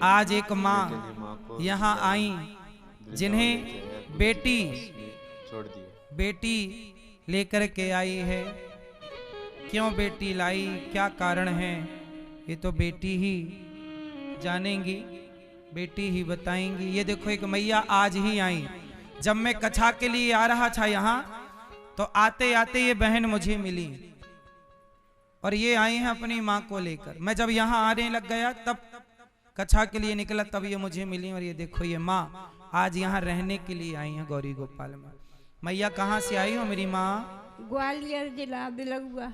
आज एक माँ यहाँ आई जिन्हें बेटी लेकर के आई है। क्यों बेटी लाई, क्या कारण है, ये तो बेटी ही जानेंगी, बेटी ही बताएंगी। ये देखो एक मैया आज ही आई। जब मैं कथा के लिए आ रहा था यहाँ तो आते आते ये बहन मुझे मिली और ये आई हैं अपनी माँ को लेकर। मैं जब यहाँ आने लग गया तब कथा के लिए निकला, तब ये मुझे मिली। और ये देखो ये माँ आज यहाँ रहने के लिए आई हैं गौरी गोपाल में। मैया कहाँ से आई हो मेरी माँ? ग्वालियर जिला बिलुआ।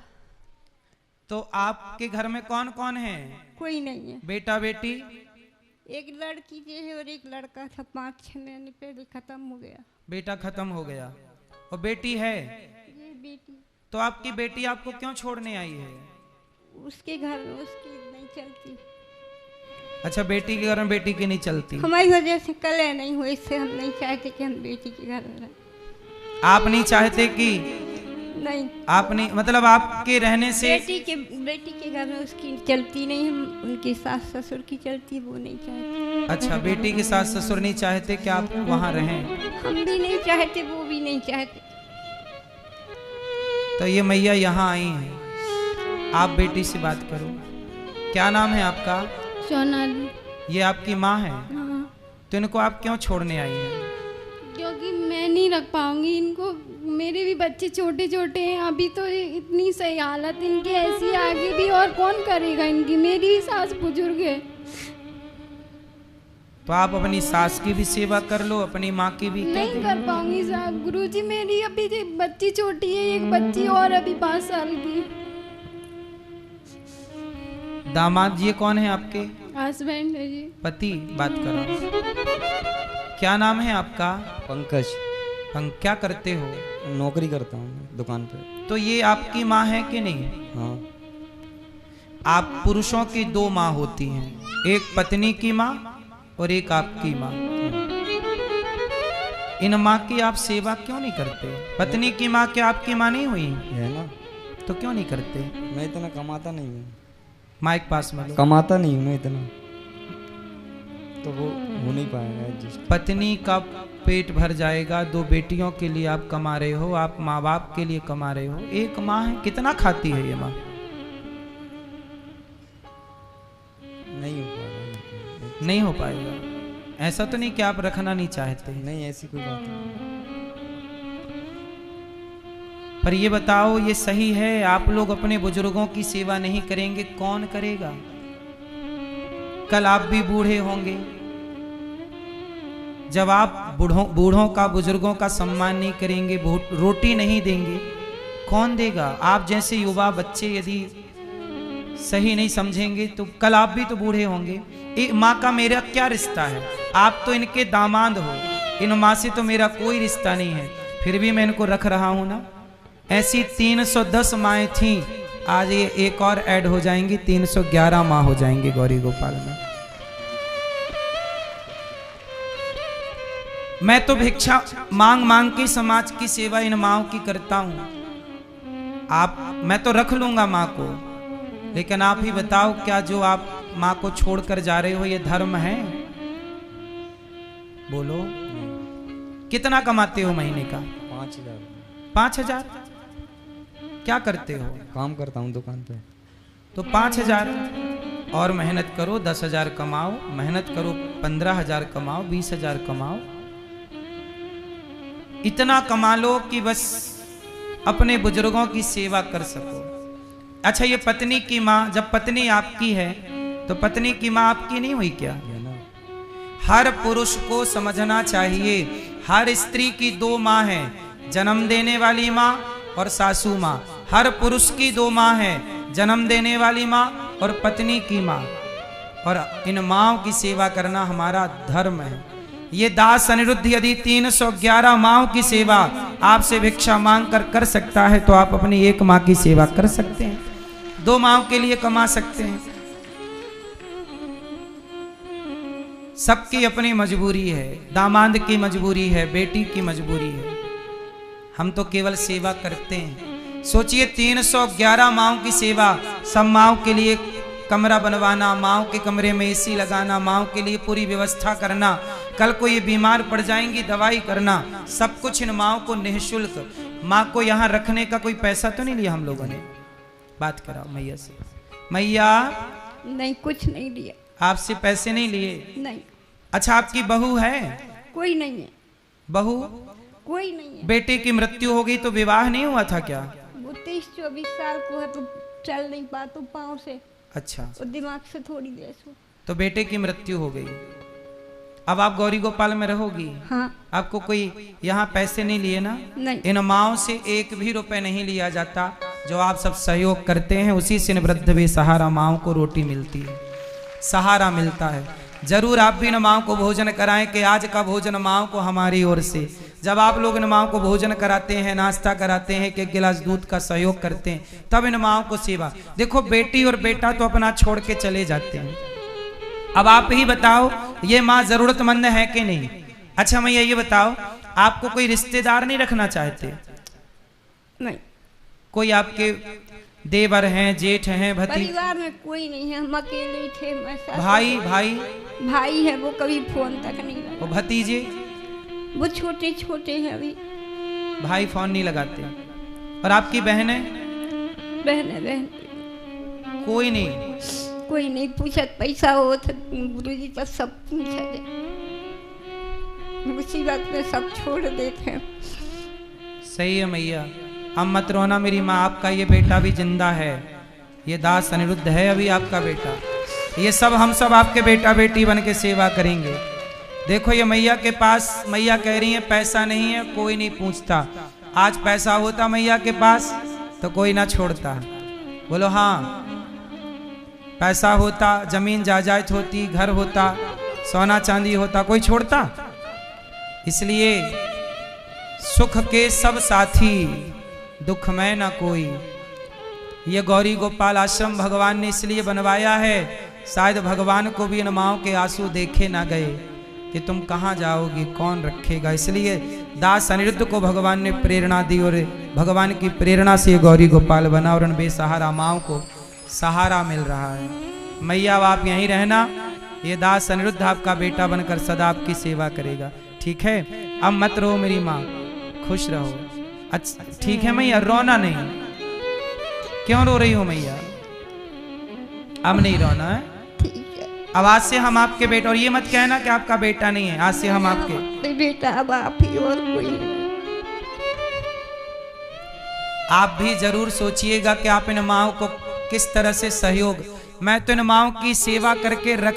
तो आपके घर में कौन कौन है? कोई नहीं है। बेटा बेटी? एक लड़की जो है और एक लड़का था, 5-6 महीने पहले खत्म हो गया। बेटा खत्म हो गया और बेटी है? ये बेटी। तो आपकी बेटी आपको क्यों छोड़ने आई है? उसके घर में उसकी नहीं चलती। अच्छा, बेटी के घर में बेटी की नहीं चलती। हमारी वजह से कलह नहीं हुई, इससे हम नहीं चाहते कि हम बेटी के घर में रहें। आप नहीं चाहते कि? नहीं, आप नहीं, मतलब आपके रहने से बेटी के घर में उसकी चलती नहीं, हम उनके सास ससुर की चलती, वो नहीं चाहते। अच्छा, बेटी के सास ससुर नहीं चाहते कि आप वहाँ रहें? हम भी नहीं चाहते, वो भी नहीं चाहते। तो ये मैया यहाँ आई हैं, आप बेटी से बात करो। क्या नाम है आपका? सोनाली। ये आपकी माँ है? हाँ। तो इनको आप क्यों छोड़ने आई हैं? क्योंकि मैं नहीं रख पाऊंगी इनको, मेरे भी बच्चे छोटे छोटे हैं। अभी तो इतनी सही हालत इनकी ऐसी, आगे भी और कौन करेगा इनकी? मेरी भी सास बुजुर्ग है। तो आप अपनी सास की भी सेवा कर लो, अपनी माँ की भी। नहीं कर पाऊंगी साहब, गुरुजी मेरी अभी बच्ची छोटी है, एक बच्ची और अभी 5 साल की। दामाद ये कौन है आपके? हस्बैंड है जी। पति। बात करो। क्या नाम है आपका? पंकज। क्या करते हो? नौकरी करता हूँ दुकान पे। तो ये आपकी माँ है कि नहीं? हाँ। आप पुरुषों की 2 माँ होती हैं, एक पत्नी की माँ और एक आपकी माँ। इन माँ की आप सेवा क्यों नहीं करते? पत्नी की माँ क्या आपकी माँ नहीं हुई? है ना। तो क्यों नहीं करते? मैं इतना कमाता नहीं हूँ। माइक पास में लो। कमाता नहीं हूँ मैं इतना, तो वो हो नहीं पाएगा एडजस्ट। पत्नी का पेट भर जाएगा, 2 बेटियों के लिए आप कमा रहे हो, आप माँ बाप के लिए कमा रहे हो। एक माँ है, कितना खाती है ये माँ? नहीं हो पाएगा। नहीं हो पाएगा। ऐसा तो नहीं कि आप रखना नहीं चाहते? नहीं, ऐसी कोई बात नहीं। पर ये बताओ, ये सही है? आप लोग अपने बुजुर्गों की सेवा नहीं करेंगे, कौन करेगा? कल आप भी बूढ़े होंगे, जब आप बूढ़ों का, बुजुर्गों का सम्मान नहीं करेंगे, रोटी नहीं देंगे, कौन देगा? आप जैसे युवा बच्चे यदि सही नहीं समझेंगे तो कल आप भी तो बूढ़े होंगे। एक माँ का मेरा क्या रिश्ता है? आप तो इनके दामाद हो, इन माँ से तो मेरा कोई रिश्ता नहीं है, फिर भी मैं इनको रख रहा हूं ना। ऐसी 310 माएँ थीं, आज ये एक और ऐड हो जाएंगी, 311 माँ हो जाएंगी गौरी गोपाल में। मैं तो भिक्षा मांग मांग के समाज की सेवा इन माँओं की करता हूं। मैं तो रख लूंगा माँ को, लेकिन आप ही बताओ, क्या जो आप माँ को छोड़कर जा रहे हो ये धर्म है? बोलो, कितना कमाते हो महीने का? 5000। 5000? क्या करते हो? काम करता हूँ दुकान पे। तो 5000 और मेहनत करो, 10,000 कमाओ, मेहनत करो, 15,000 कमाओ, 20,000 कमाओ। इतना कमा लो कि बस अपने बुजुर्गों की सेवा कर सको। अच्छा, ये पत्नी की माँ, जब पत्नी आपकी है तो पत्नी की माँ आपकी नहीं हुई क्या? हर पुरुष को समझना चाहिए, हर स्त्री की 2 माँ हैं, जन्म देने वाली माँ और सासू माँ। हर पुरुष की 2 माँ हैं, जन्म देने वाली माँ और पत्नी की माँ। और इन माँओं की सेवा करना हमारा धर्म है। ये दास अनिरुद्ध यदि 311 माँओं की सेवा आपसे भिक्षा मांग कर सकता है, तो आप अपनी एक माँ की सेवा कर सकते हैं, 2 माँओं के लिए कमा सकते हैं। सबकी अपनी मजबूरी है, दामाद की मजबूरी है, बेटी की मजबूरी है। हम तो केवल सेवा करते हैं। सोचिए 311 माँओं की सेवा सब माँओं के लिए कमरा बनवाना, माओ के कमरे में एसी लगाना, माओ के लिए पूरी व्यवस्था करना, कल को ये बीमार पड़ जाएंगी दवाई करना, सब कुछ इन माओ को निःशुल्क। माँ को यहाँ रखने का कोई पैसा तो नहीं लिया हम लोगों ने? बात कराओ मैया से। मैया नहीं, कुछ नहीं लिया। आपसे पैसे नहीं लिए? नहीं। अच्छा, आपकी बहू है? कोई नहीं है। बहू? कोई नहीं है। बेटे की मृत्यु हो गई तो विवाह नहीं हुआ था क्या? वो 23-24 साल को है तो चल नहीं पाता पाँव से। अच्छा। और दिमाग से थोड़ी देर से। तो बेटे की मृत्यु हो गई, अब आप गौरी गोपाल में रहोगी? हाँ। आपको कोई यहाँ पैसे नहीं लिए ना? नहीं। इन माओ से एक भी रुपए नहीं लिया जाता। जो आप सब सहयोग करते हैं उसी से इन वृद्ध बेसहारा माओ को रोटी मिलती है, सहारा मिलता है। जरूर आप भी इन माओ को भोजन कराएं कि आज का भोजन माओ को हमारी ओर से। जब आप लोग इन माओ को भोजन कराते हैं, नाश्ता कराते हैं, कि एक गिलास दूध का सहयोग करते हैं, तब इन माओ को सेवा। देखो, बेटी और बेटा तो अपना छोड़ के चले जाते हैं, अब आप ही बताओ ये माँ जरूरतमंद है कि नहीं? अच्छा मैया ये बताओ, आपको कोई रिश्तेदार नहीं रखना चाहते? नहीं। कोई आपके देवर हैं, जेठ हैं, भतीजे? परिवार में कोई नहीं है, हम अकेले ही थे। मैं भाई? भाई भाई है, वो कभी फोन तक नहीं लगा। वो भतीजे? वो छोटे छोटे हैं अभी। भाई फोन नहीं लगाते। और आपकी बहनें? बहन कोई नहीं? कोई नहीं पूछत। पैसा हो तो गुरुजी पर सब पूछा जाए, मुसीबत में सब छोड़ देते हैं। सही है मैया, अब मत रोना मेरी माँ, आपका ये बेटा भी जिंदा है, ये दास अनिरुद्ध है अभी आपका बेटा। ये सब हम सब आपके बेटा बेटी बन के सेवा करेंगे। देखो ये मैया के पास, मैया कह रही है पैसा नहीं है, कोई नहीं पूछता। आज पैसा होता मैया के पास तो कोई ना छोड़ता। बोलो हाँ, पैसा होता, जमीन जायदाद होती, घर होता, सोना चांदी होता, कोई छोड़ता? इसलिए सुख के सब साथी, दुख में ना कोई। ये गौरी गोपाल आश्रम भगवान ने इसलिए बनवाया है, शायद भगवान को भी इन माओं के आंसू देखे ना गए कि तुम कहाँ जाओगी, कौन रखेगा। इसलिए दास अनिरुद्ध को भगवान ने प्रेरणा दी और भगवान की प्रेरणा से गौरी गोपाल बना और उन बेसहारा माओं को सहारा मिल रहा है। मैया अब आप यहीं रहना, ये दास अनिरुद्ध आपका बेटा बनकर सदा आपकी सेवा करेगा, ठीक है? अब मत रो मेरी माँ, खुश रहो। अच्छा ठीक है मैया, रोना नहीं। क्यों रो रही हो मैया? अब नहीं रोना है? ठीक है। अब आज से हम आपके बेटा, और ये मत कहना कि आपका बेटा नहीं है, आज से हम आपके बेटा, अब आप ही और कोई नहीं। आप भी जरूर सोचिएगा कि आप इन माओं को किस तरह से सहयोग। मैं तो इन माओं की सेवा करके रख